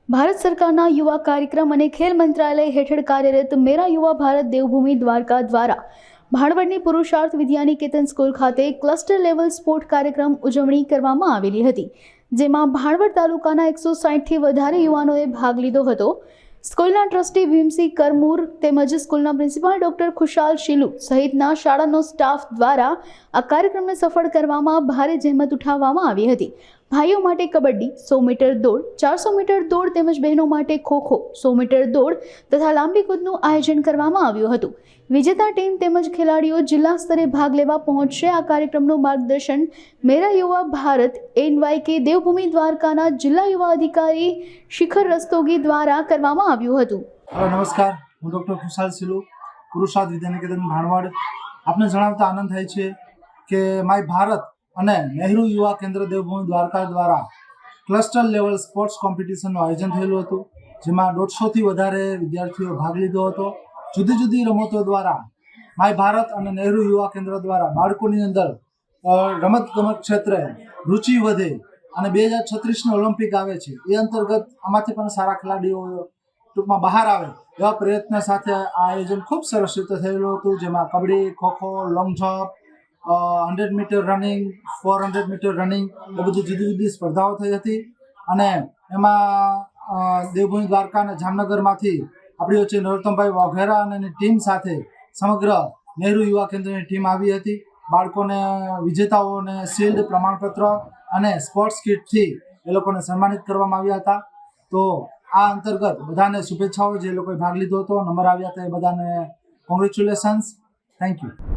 ભારત સરકારના યુવા કાર્યક્રમ અને ખેલ મંત્રાલય હેઠળ કાર્યરત મેરા યુવા ભારત દેવભૂમિ દ્વારકા દ્વારા ભાણવડની પુરુષાર્થ વિદ્યાનિકેતન સ્કૂલ ખાતે ક્લસ્ટર લેવલ સ્પોર્ટ કાર્યક્રમ ઉજવણી કરવામાં આવેલી હતી, જેમાં ભાણવડ તાલુકાના 160થી વધારે યુવાનોએ ભાગ લીધો હતો। સ્કૂલના ટ્રસ્ટી ભીમસિંહ કરમૂર તેમજ સ્કૂલના પ્રિન્સિપાલ ડોક્ટર ખુશાલ શીલુ સહિતના શાળાનો સ્ટાફ દ્વારા આ કાર્યક્રમને સફળ કરવામાં ભારે જહેમત ઉઠાવવામાં આવી હતી। ભાઈઓ માટે કબડ્ડી, 100 મીટર દોડ, 400 મીટર દોડ તેમજ બહેનો માટે ખોખો, 100 મીટર દોડ તથા લાંબી કૂદનું આયોજન કરવામાં આવ્યું હતું। વિજેતા ટીમ તેમજ ખેલાડીઓ જિલ્લા સ્તરે ભાગ લેવા પહોંચશે। આ કાર્યક્રમનું માર્ગદર્શન મેરા યુવા ભારત NYK દેવભૂમિ દ્વારકાના જિલ્લા યુવા અધિકારી શિખર રસ્તોગી દ્વારા કરવામાં આવ્યું હતું। નમસ્કાર, હું ડોક્ટર ખુશાલ શીલુ, પુરુષાર્થ વિદ્યાનિકેતન ભાણવડ। આપને જણાવતા આનંદ થાય છે કે માય ભારત અને નહેરુ યુવા કેન્દ્ર દેવભૂમિ દ્વારકા દ્વારા ક્લસ્ટર લેવલ સ્પોર્ટ્સ કોમ્પિટિશનનું આયોજન થયેલું હતું, જેમાં 150થી વધારે વિદ્યાર્થીઓ ભાગ લીધો હતો। જુદી જુદી રમતો દ્વારા માય ભારત અને નહેરુ યુવા કેન્દ્ર દ્વારા બાળકોની અંદર રમતગમત ક્ષેત્રે રુચિ વધે અને 2036ની ઓલિમ્પિક આવે છે, એ અંતર્ગત આમાંથી પણ સારા ખેલાડીઓ ટૂંકમાં બહાર આવે એવા પ્રયત્ન સાથે આ આયોજન ખૂબ સરસ રીતે થયેલું હતું, જેમાં kabaddi, kho kho, long jump, 100 metre running, 400 metre running એ બધી જુદી જુદી સ્પર્ધાઓ થઈ હતી। અને એમાં દેવભૂમિ દ્વારકા અને જામનગરમાંથી આપણી વચ્ચે નરોત્તમભાઈ વાઘેરા અને એની ટીમ સાથે સમગ્ર નહેરુ યુવા કેન્દ્રની ટીમ આવી હતી। બાળકોને, વિજેતાઓને શિલ્ડ, પ્રમાણપત્ર અને સ્પોર્ટ્સ કિટથી એ લોકોને સન્માનિત કરવામાં આવ્યા હતા। તો આ અંતર્ગત બધાને શુભેચ્છાઓ, જે લોકોએ ભાગ લીધો હતો, નંબર આવ્યા હતા એ બધાને કોંગ્રેચ્યુલેશન્સ, થેન્ક યુ।